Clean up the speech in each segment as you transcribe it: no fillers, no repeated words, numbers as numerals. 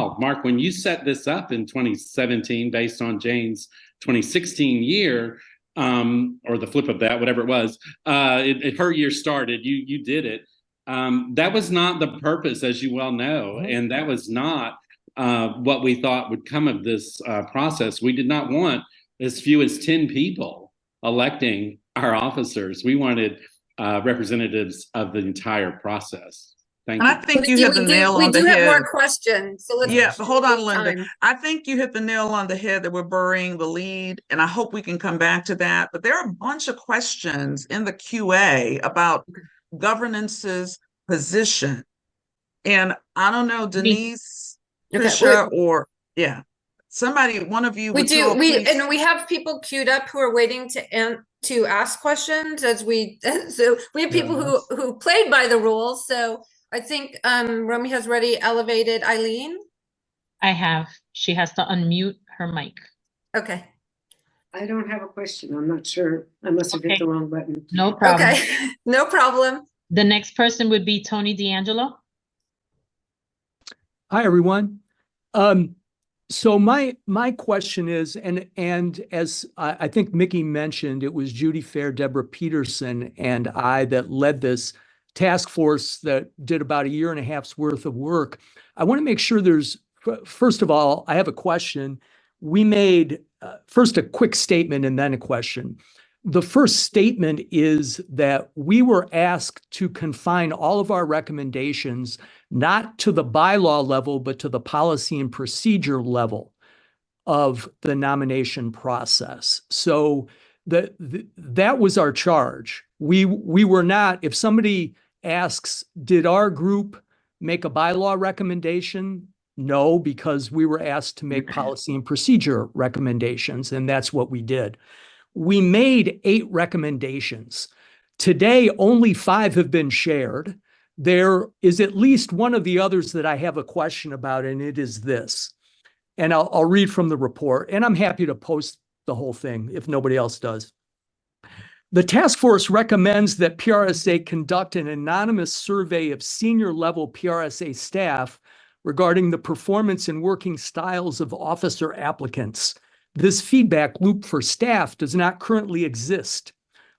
recall, Mark, when you set this up in 2017 based on Jane's 2016 year, or the flip of that, whatever it was, her year started, you did it. That was not the purpose, as you well know, and that was not what we thought would come of this process. We did not want as few as 10 people electing our officers. We wanted representatives of the entire process. Thank you. I think you hit the nail on the head. We do have more questions. So let's hold on, Linda. I think you hit the nail on the head that we're burying the lead, and I hope we can come back to that. But there are a bunch of questions in the QA about governance's position. And I don't know, Denise, Tricia, or somebody, one of you. And we have people queued up who are waiting to ask questions so we have people who played by the rules. So I think Romy has already elevated Eileen. I have. She has to unmute her mic. Okay. I don't have a question. I'm not sure. I must have hit the wrong button. No problem. Okay. No problem. The next person would be Tony D'Angelo. Hi, everyone. So my question is, and as I think Mickey mentioned, it was Judy Fair, Deborah Peterson, and I that led this task force that did about a year and a half's worth of work. I want to make sure first of all, I have a question. We made first a quick statement and then a question. The first statement is that we were asked to confine all of our recommendations not to the bylaw level, but to the policy and procedure level of the nomination process. So that was our charge. We were not, if somebody asks, did our group make a bylaw recommendation? No, because we were asked to make policy and procedure recommendations, and that's what we did. We made 8 recommendations. Today, only 5 have been shared. There is at least one of the others that I have a question about, and it is this. And I'll read from the report, and I'm happy to post the whole thing if nobody else does. The task force recommends that PRSA conduct an anonymous survey of senior level PRSA staff regarding the performance and working styles of officer applicants. This feedback loop for staff does not currently exist.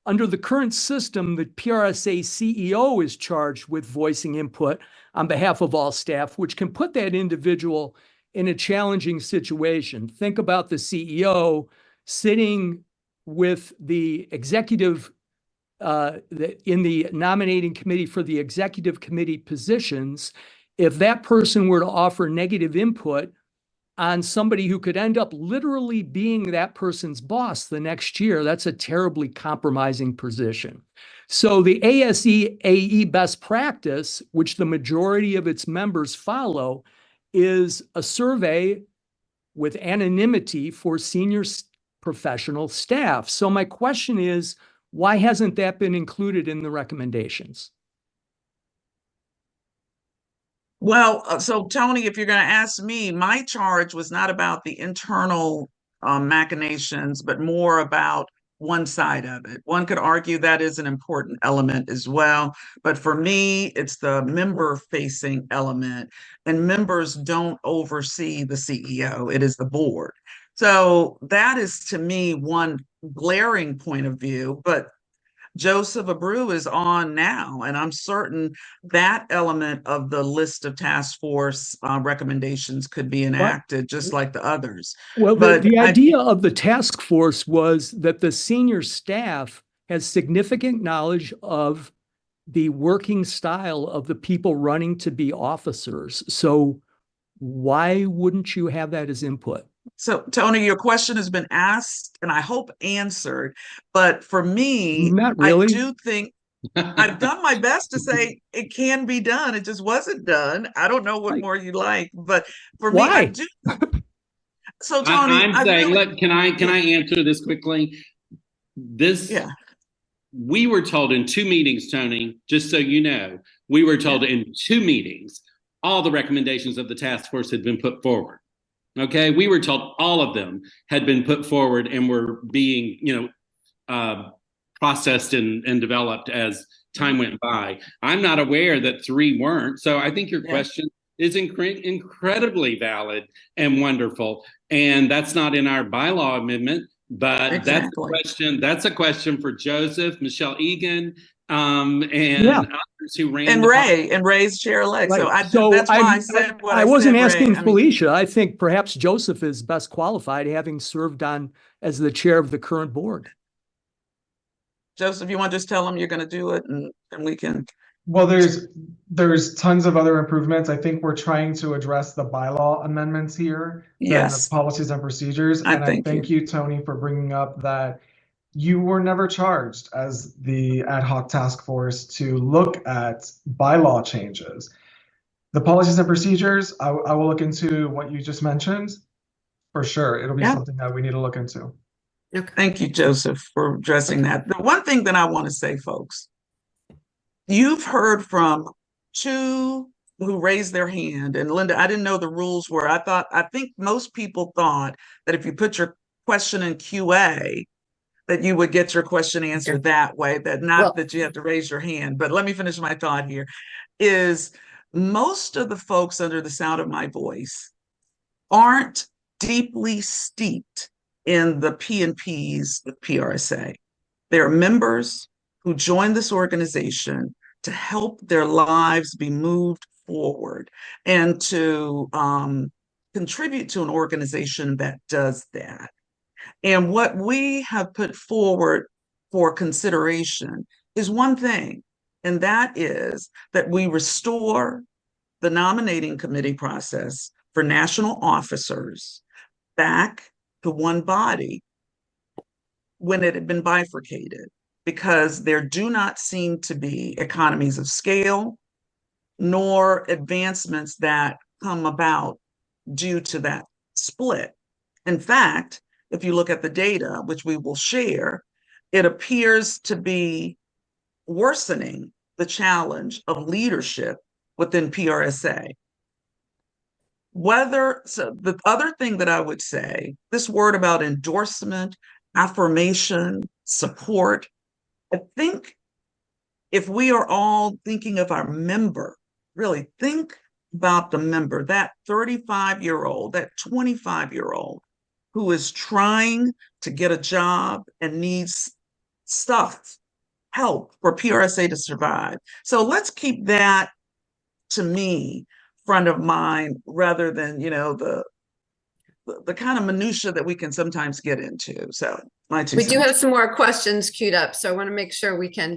Under the current system, the PRSA CEO is charged with voicing input on behalf of all staff, which can put that individual in a challenging situation. Think about the CEO sitting with the executive in the nominating committee for the executive committee positions. If that person were to offer negative input on somebody who could end up literally being that person's boss the next year, that's a terribly compromising position. So the ASE/AE best practice, which the majority of its members follow, is a survey with anonymity for senior professional staff. So my question is, why hasn't that been included in the recommendations? Well, so Tony, if you're going to ask me, my charge was not about the internal machinations, but more about one side of it. One could argue that is an important element as well. But for me, it's the member-facing element. And members don't oversee the CEO. It is the board. So that is, to me, one glaring point of view. But Joseph Abreu is on now, and I'm certain that element of the list of task force recommendations could be enacted just like the others. Well, the idea of the task force was that the senior staff has significant knowledge of the working style of the people running to be officers. So why wouldn't you have that as input? So, Tony, your question has been asked and I hope answered. But for me, not really. I do think I've done my best to say it can be done. It just wasn't done. I don't know what more you like, but for me, I do. So, Tony, I'm saying, look, can I answer this quickly? We were told in 2 meetings, Tony, just so you know, we were told in 2 meetings, all the recommendations of the task force had been put forward. Okay, we were told all of them had been put forward and were being, processed and developed as time went by. I'm not aware that 3 weren't. So I think your question is incredibly valid and wonderful. And that's not in our bylaw amendment, but Exactly. that's a question for Joseph, Michelle Egan, and Yeah. others who ran And the Ray, and Ray's chair-elect. So Right. that's why I said what I wasn't said, asking Ray. I mean, Felicia. I think perhaps Joseph is best qualified, having served on as the chair of the current board. Joseph, you want to just tell them you're going to do it, and we can. Well, there's tons of other improvements. I think we're trying to address the bylaw amendments here than Yes. the policies and procedures. And I thank you, Tony, for bringing up that you were never charged as the ad hoc task force to look at bylaw changes. The policies and procedures, I will look into what you just mentioned. For sure, it'll be something that we need to look into. Okay. Thank you, Joseph, for addressing that. The one thing that I want to say, folks, you've heard from two who raised their hand, and Linda, I didn't know the rules were. I think most people thought that if you put your question in QA, that you would get your question answered that way, that you have to raise your hand. But let me finish my thought here, is most of the folks under the sound of my voice aren't deeply steeped in the P&Ps with PRSA. They're members who joined this organization to help their lives be moved forward and to contribute to an organization that does that. And what we have put forward for consideration is one thing, and that is that we restore the nominating committee process for national officers back to one body when it had been bifurcated, because there do not seem to be economies of scale nor advancements that come about due to that split. In fact, if you look at the data, which we will share, it appears to be worsening the challenge of leadership within PRSA. So the other thing that I would say, this word about endorsement, affirmation, support, I think if we are all thinking of our member, really think about the member, that 35-year-old, that 25-year-old who is trying to get a job and needs help for PRSA to survive. So let's keep that, to me, front of mind rather than, the kind of minutia that we can sometimes get into. So my two We cents. do have some more questions queued up, so I want to make sure we can